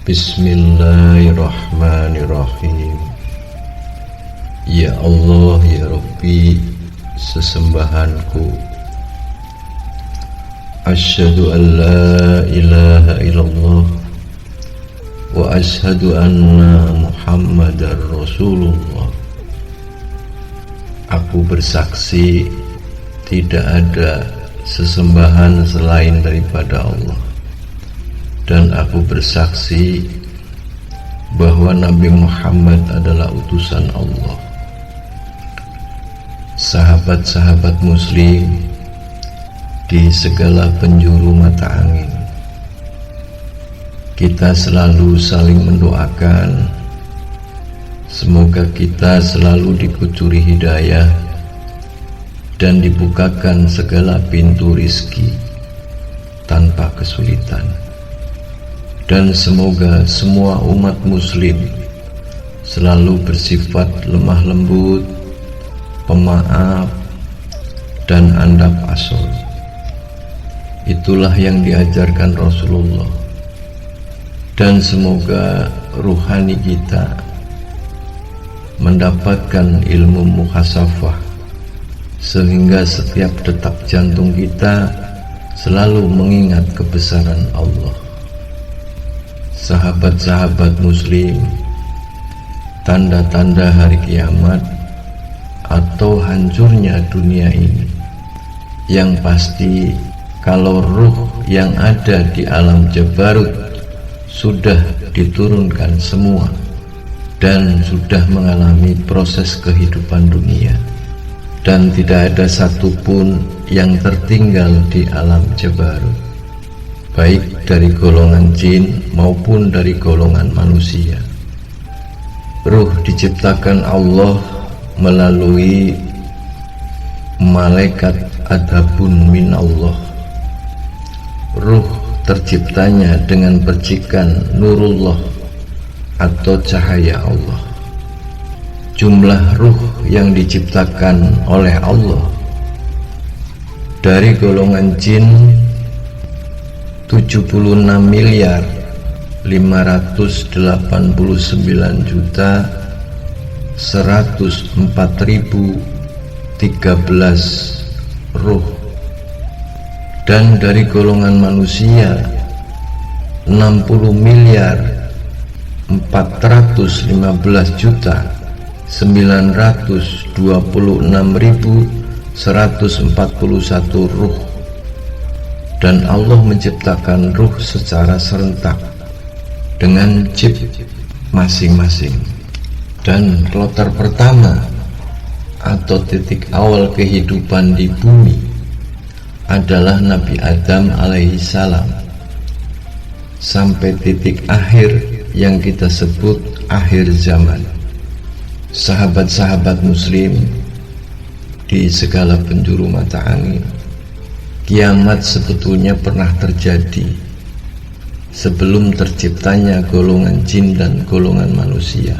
Bismillahirrahmanirrahim. Ya Allah, ya Rabbi, sesembahanku. Asyhadu an la ilaha illallah wa asyhadu anna Muhammadar Rasulullah. Aku bersaksi tidak ada sesembahan selain daripada Allah, dan aku bersaksi bahwa Nabi Muhammad adalah utusan Allah. Sahabat-sahabat muslim di segala penjuru mata angin, kita selalu saling mendoakan semoga kita selalu dikucuri hidayah dan dibukakan segala pintu rizki tanpa kesulitan. Dan semoga semua umat muslim selalu bersifat lemah lembut, pemaaf, dan andap asor. Itulah yang diajarkan Rasulullah. Dan semoga ruhani kita mendapatkan ilmu muhasafah, sehingga setiap detak jantung kita selalu mengingat kebesaran Allah. Sahabat-sahabat muslim, tanda-tanda hari kiamat atau hancurnya dunia ini, yang pasti kalau ruh yang ada di alam Jabarut sudah diturunkan semua dan sudah mengalami proses kehidupan dunia, dan tidak ada satupun yang tertinggal di alam Jabarut, baik dari golongan jin maupun dari golongan manusia. Ruh diciptakan Allah melalui malaikat adabun minallah. Ruh terciptanya dengan percikan nurullah atau cahaya Allah. Jumlah ruh yang diciptakan oleh Allah dari golongan jin 76.104.013 ruh, dan dari golongan manusia 60.014.926.141 ruh. Dan Allah menciptakan ruh secara serentak dengan chip masing-masing. Dan kloter pertama atau titik awal kehidupan di bumi adalah Nabi Adam alaihi salam, sampai titik akhir yang kita sebut akhir zaman. Sahabat-sahabat muslim di segala penjuru mata angin, kiamat sebetulnya pernah terjadi sebelum terciptanya golongan jin dan golongan manusia,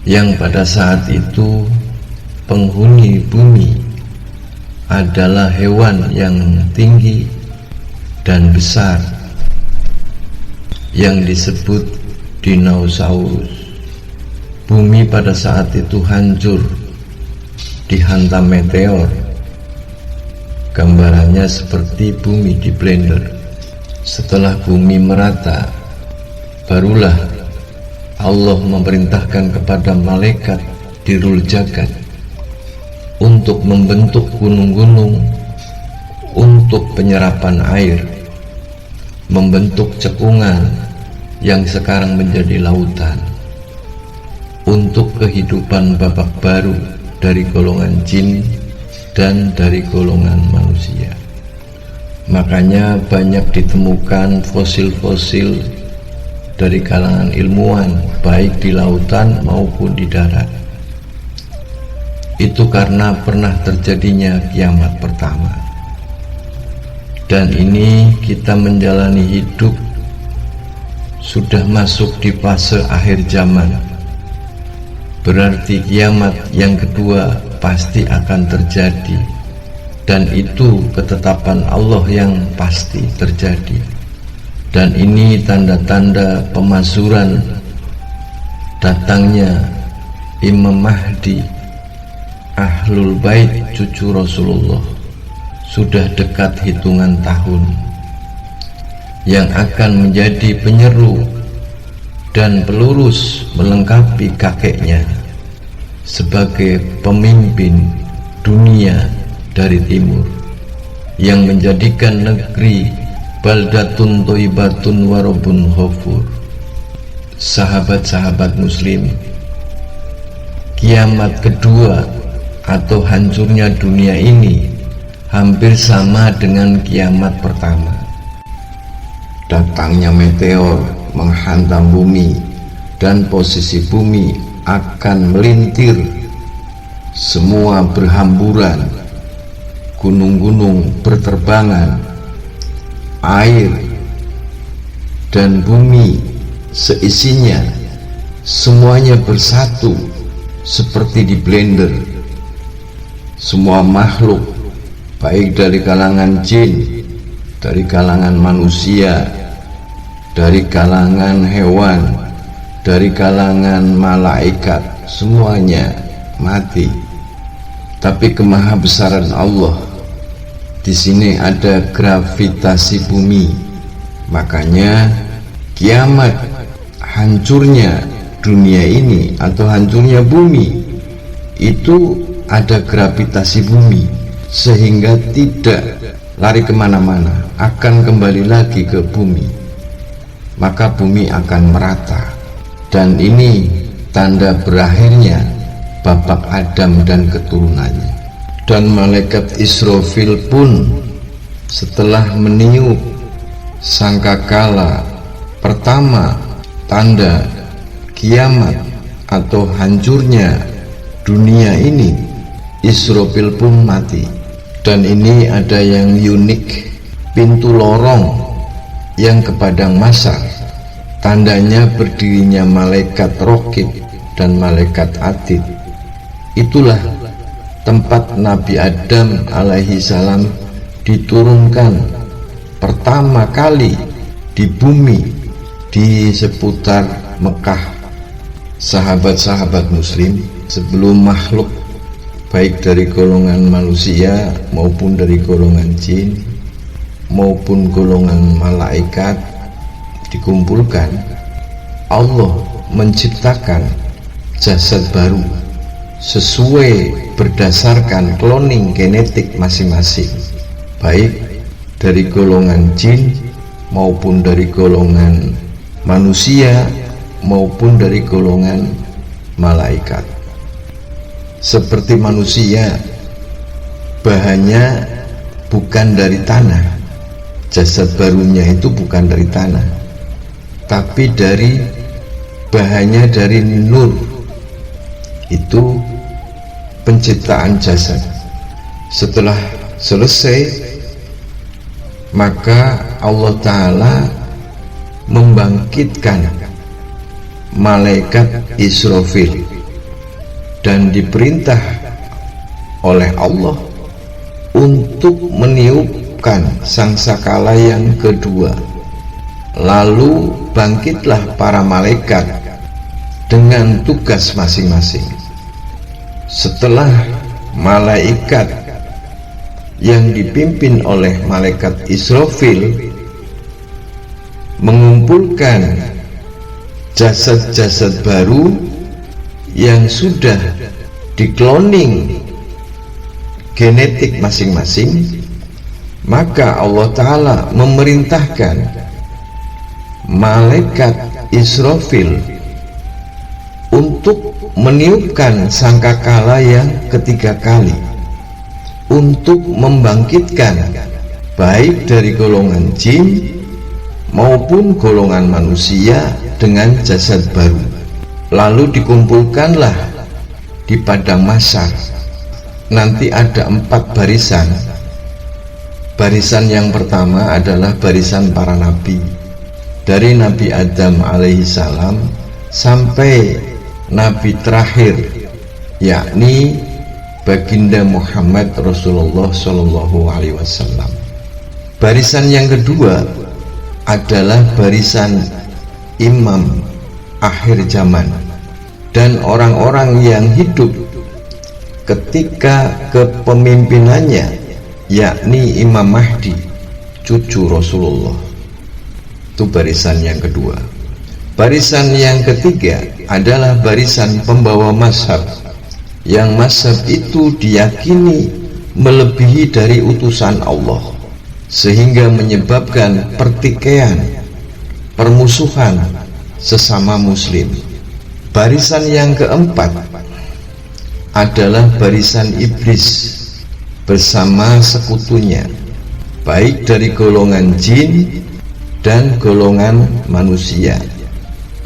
yang pada saat itu penghuni bumi adalah hewan yang tinggi dan besar yang disebut dinosaurus. Bumi pada saat itu hancur dihantam meteor. Gambarannya seperti bumi di blender. Setelah bumi merata, barulah Allah memerintahkan kepada malaikat dirul jagat untuk membentuk gunung-gunung untuk penyerapan air, membentuk cekungan yang sekarang menjadi lautan, untuk kehidupan babak baru dari golongan jin dan dari golongan manusia. Makanya banyak ditemukan fosil-fosil dari kalangan ilmuwan, baik di lautan maupun di darat. Itu karena pernah terjadinya kiamat pertama. Dan ini kita menjalani hidup sudah masuk di fase akhir zaman. Berarti kiamat yang kedua pasti akan terjadi, dan itu ketetapan Allah yang pasti terjadi. Dan ini tanda-tanda pemazuran datangnya Imam Mahdi, Ahlul Bait cucu Rasulullah. Sudah dekat hitungan tahun, yang akan menjadi penyeru dan pelurus melengkapi kakeknya sebagai pemimpin dunia dari timur, yang menjadikan negeri baldatun thayyibatun wa rabbun ghafur. Sahabat-sahabat muslim, kiamat kedua atau hancurnya dunia ini hampir sama dengan kiamat pertama. Datangnya meteor menghantam bumi, dan posisi bumi akan melintir, semua berhamburan, gunung-gunung berterbangan, air dan bumi seisinya semuanya bersatu seperti di blender. Semua makhluk, baik dari kalangan jin, dari kalangan manusia, dari kalangan hewan, dari kalangan malaikat, semuanya mati. Tapi kemahabesaran Allah, di sini ada gravitasi bumi. Makanya kiamat, hancurnya dunia ini atau hancurnya bumi, itu ada gravitasi bumi, sehingga tidak lari kemana-mana, akan kembali lagi ke bumi. Maka bumi akan merata. Dan ini tanda berakhirnya babak Adam dan keturunannya. Dan malaikat Israfil pun setelah meniup sangkakala pertama, tanda kiamat atau hancurnya dunia ini, Israfil pun mati. Dan ini ada yang unik, pintu lorong yang ke padang mahsyar, tandanya berdirinya malaikat Raqib dan malaikat Atid. Itulah tempat Nabi Adam alaihi salam diturunkan pertama kali di bumi, di seputar Mekah. Sahabat-sahabat muslim, sebelum makhluk baik dari golongan manusia maupun dari golongan jin maupun golongan malaikat dikumpulkan, Allah menciptakan jasad baru sesuai berdasarkan cloning genetik masing-masing, baik dari golongan jin maupun dari golongan manusia maupun dari golongan malaikat. Seperti manusia, bahannya bukan dari tanah, jasad barunya itu bukan dari tanah, tapi dari bahannya dari nur. Itu penciptaan jasad. Setelah selesai, maka Allah Ta'ala membangkitkan malaikat Israfil dan diperintah oleh Allah untuk meniupkan sangsakala yang kedua. Lalu bangkitlah para malaikat dengan tugas masing-masing. Setelah malaikat yang dipimpin oleh malaikat Israfil mengumpulkan jasad-jasad baru yang sudah dikloning genetik masing-masing, maka Allah Ta'ala memerintahkan malaikat Israfil untuk meniupkan sangkakala yang ketiga kali, untuk membangkitkan baik dari golongan jin maupun golongan manusia dengan jasad baru. Lalu dikumpulkanlah di padang mahsyar. Nanti ada 4 barisan. Barisan yang pertama adalah barisan para nabi, dari Nabi Adam alaihi salam sampai nabi terakhir, yakni baginda Muhammad Rasulullah Shallallahu Alaihi Wasallam. Barisan yang kedua adalah barisan imam akhir zaman dan orang-orang yang hidup ketika kepemimpinannya, yakni Imam Mahdi, cucu Rasulullah. Itu barisan yang kedua. Barisan yang ketiga adalah barisan pembawa mazhab, yang mazhab itu diyakini melebihi dari utusan Allah, sehingga menyebabkan pertikaian, permusuhan sesama muslim. Barisan yang keempat adalah barisan iblis bersama sekutunya, baik dari golongan jin dan golongan manusia,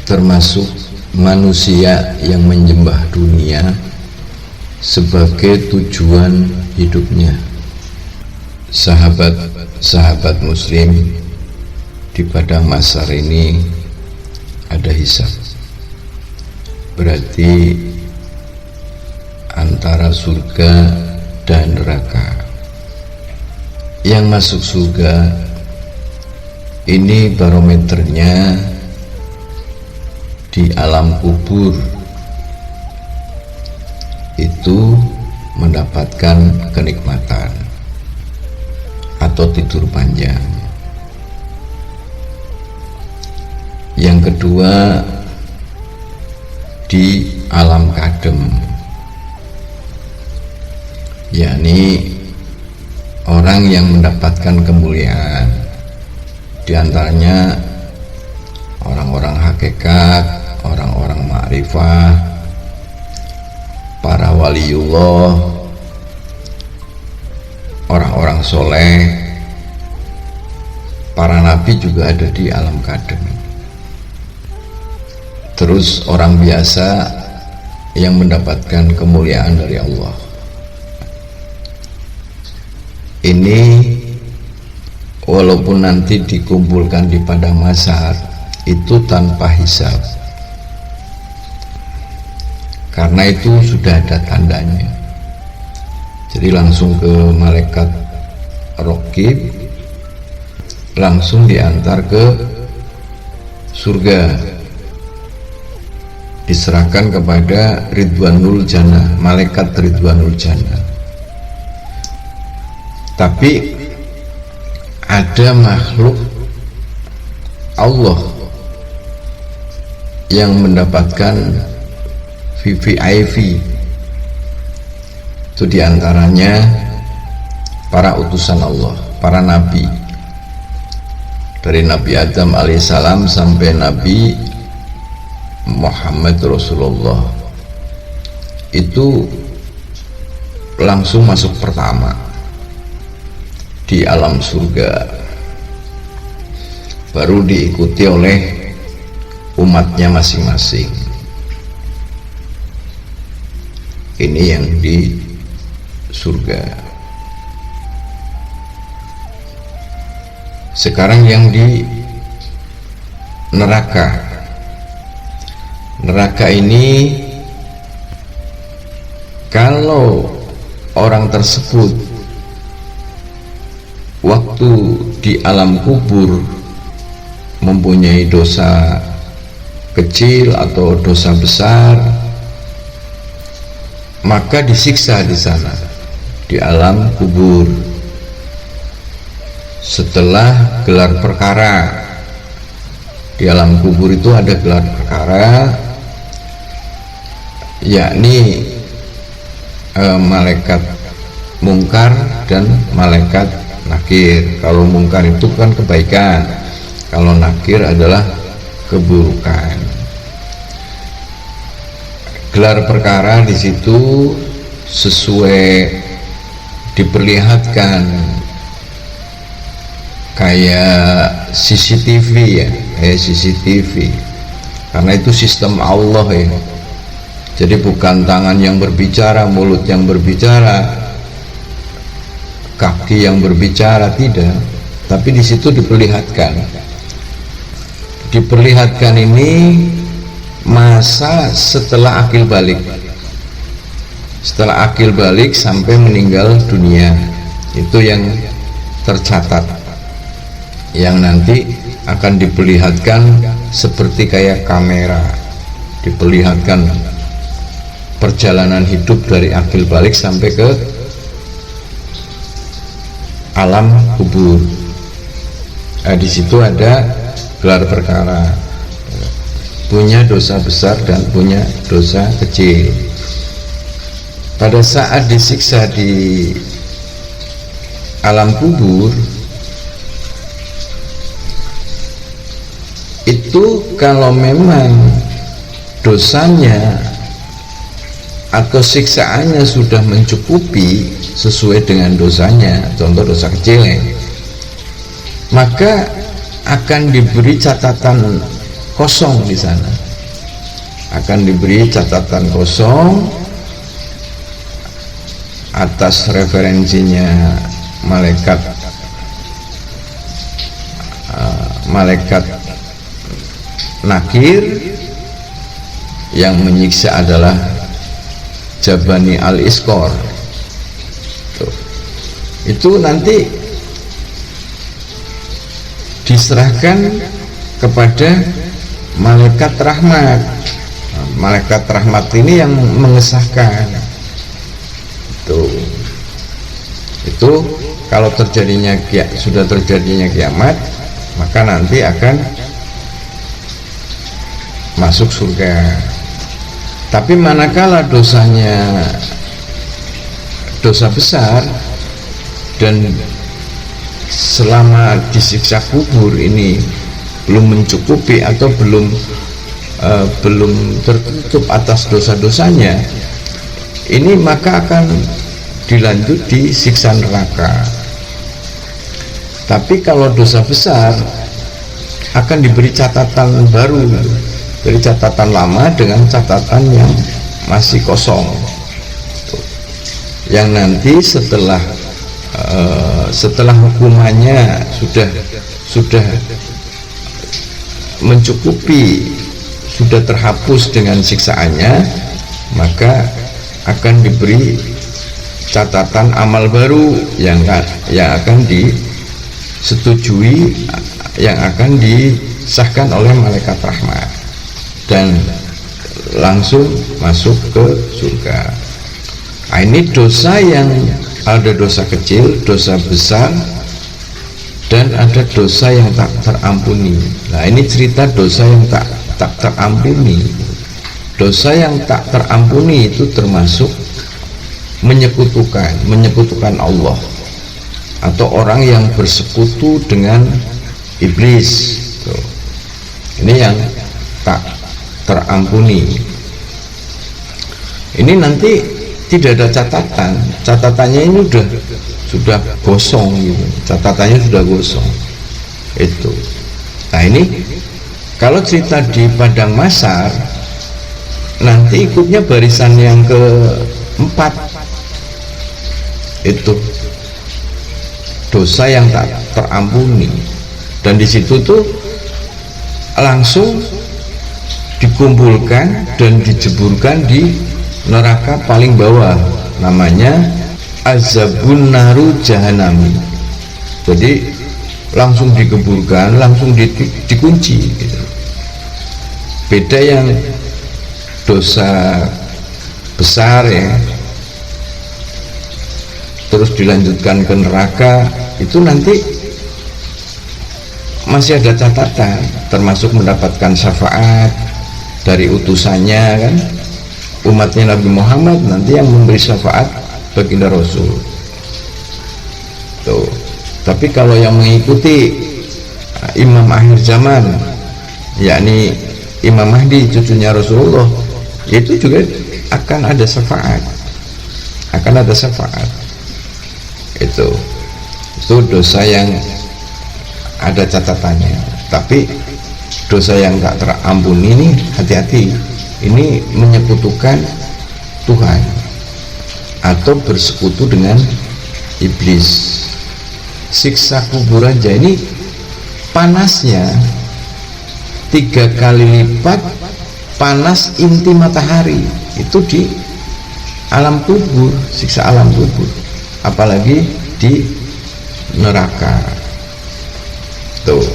termasuk manusia yang menyembah dunia sebagai tujuan hidupnya. Sahabat muslim, di padang mahsyar ini ada hisab. Berarti antara surga dan neraka. Yang masuk surga ini barometernya di alam kubur, itu mendapatkan kenikmatan atau tidur panjang. Yang kedua, di alam kadem, yakni orang yang mendapatkan kemuliaan, diantaranya orang-orang hakikat, orang-orang ma'rifah, para waliullah, orang-orang soleh, para nabi juga ada di alam kadem. Terus orang biasa yang mendapatkan kemuliaan dari Allah. Ini walaupun nanti dikumpulkan di padang mahsyar itu tanpa hisab, karena itu sudah ada tandanya. Jadi langsung ke malaikat Raqib, langsung diantar ke surga, diserahkan kepada Ridwanul Jannah, malaikat Ridwanul Jannah. Tapi ada makhluk Allah yang mendapatkan VVIP, itu diantaranya para utusan Allah, para nabi, dari Nabi Adam alaihissalam sampai Nabi Muhammad Rasulullah, itu langsung masuk pertama di alam surga, baru diikuti oleh umatnya masing-masing. Ini yang di surga. Sekarang yang di neraka. Neraka ini, kalau orang tersebut waktu di alam kubur mempunyai dosa kecil atau dosa besar, maka disiksa di sana, di alam kubur. Setelah gelar perkara, di alam kubur itu ada gelar perkara, yakni malaikat mungkar dan malaikat nakir. Kalau mungkar itu kan kebaikan, kalau nakir adalah keburukan. Gelar perkara di situ sesuai diperlihatkan kayak CCTV ya, kayak CCTV, karena itu sistem Allah ya. Jadi bukan tangan yang berbicara, mulut yang berbicara, kaki yang berbicara, tidak, tapi di situ diperlihatkan ini masa setelah akil balik, setelah akil balik sampai meninggal dunia, itu yang tercatat, yang nanti akan diperlihatkan seperti kayak kamera, diperlihatkan perjalanan hidup dari akil balik sampai ke alam kubur. Di situ ada gelar perkara, punya dosa besar dan punya dosa kecil. Pada saat disiksa di alam kubur itu, kalau memang dosanya atau siksaannya sudah mencukupi sesuai dengan dosanya, contoh dosa kecil, maka akan diberi catatan kosong di sana, akan diberi catatan kosong atas referensinya malaikat nakir. Yang menyiksa adalah Jabani al-Iskor. Itu nanti diserahkan kepada malaikat rahmat. Malaikat rahmat ini yang mengesahkan. Itu kalau sudah terjadinya kiamat, maka nanti akan masuk surga. Tapi manakala dosanya dosa besar dan selama disiksa kubur ini belum mencukupi atau belum tertutup atas dosa-dosanya ini, maka akan dilanjut di siksa neraka. Tapi kalau dosa besar akan diberi catatan baru, dari catatan lama dengan catatan yang masih kosong, yang nanti setelah hukumannya sudah mencukupi, sudah terhapus dengan siksaannya, maka akan diberi catatan amal baru yang akan disetujui, yang akan disahkan oleh malaikat rahmat dan langsung masuk ke surga. Ini dosa yang ada dosa kecil, dosa besar, dan ada dosa yang tak terampuni. Nah, ini cerita dosa yang tak terampuni. Dosa yang tak terampuni itu termasuk menyekutukan Allah, atau orang yang bersekutu dengan iblis. Ini yang tak terampuni. Ini nanti tidak ada catatan, catatannya ini sudah gosong gitu, catatannya sudah gosong itu. Nah, ini kalau cerita di padang mahsyar nanti ikutnya barisan yang keempat, itu dosa yang tak terampuni, dan di situ tuh langsung dikumpulkan dan dijeburkan di neraka paling bawah, namanya azabun naru jahanami. Jadi langsung dikeburkan, langsung dikunci gitu. Beda yang dosa besar terus dilanjutkan ke neraka, itu nanti masih ada catatan, termasuk mendapatkan syafaat dari utusannya kan, umatnya Nabi Muhammad nanti yang memberi syafaat baginda Rasul tuh. Tapi kalau yang mengikuti imam akhir zaman, yakni Imam Mahdi cucunya Rasulullah, itu juga akan ada syafaat, itu dosa yang ada catatannya. Tapi dosa yang tak terampuni ini hati-hati, ini menyekutukan Tuhan atau bersekutu dengan iblis. Siksa kubur aja ini panasnya 3 kali lipat panas inti matahari itu di alam kubur, siksa alam kubur, apalagi di neraka tuh.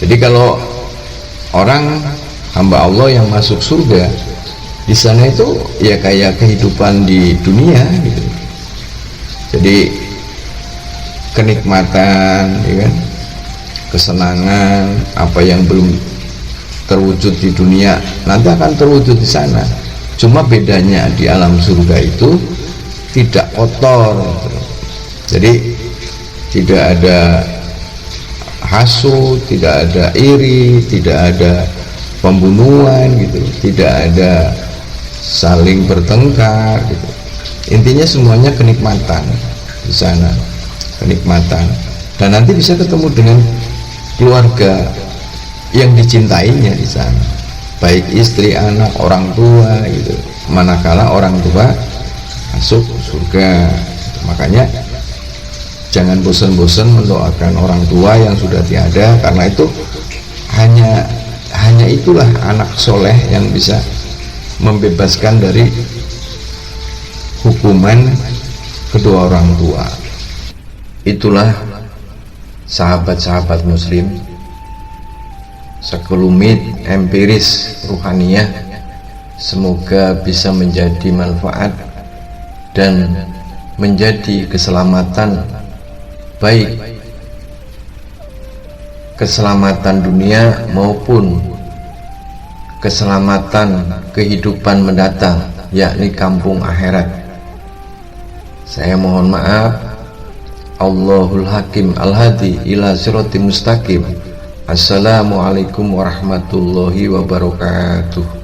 Jadi kalau orang hamba Allah yang masuk surga, di sana itu ya kayak kehidupan di dunia gitu. Jadi kenikmatan, ya kan, kesenangan, apa yang belum terwujud di dunia nanti akan terwujud di sana. Cuma bedanya di alam surga itu tidak kotor, jadi tidak ada hasut, tidak ada iri, tidak ada pembunuhan gitu, tidak ada saling bertengkar gitu. Intinya semuanya kenikmatan di sana, kenikmatan. Dan nanti bisa ketemu dengan keluarga yang dicintainya di sana, baik istri, anak, orang tua gitu, manakala orang tua masuk surga. Makanya jangan bosan-bosan mendoakan orang tua yang sudah tiada, karena itu hanya itulah anak soleh yang bisa membebaskan dari hukuman kedua orang tua. Itulah sahabat-sahabat muslim, sekelumit empiris ruhaniyah, semoga bisa menjadi manfaat dan menjadi keselamatan, baik keselamatan dunia maupun keselamatan kehidupan mendatang, yakni kampung akhirat. Saya mohon maaf. Allahul Hakim Al-Hadi ila sirati mustaqim. Assalamualaikum warahmatullahi wabarakatuh.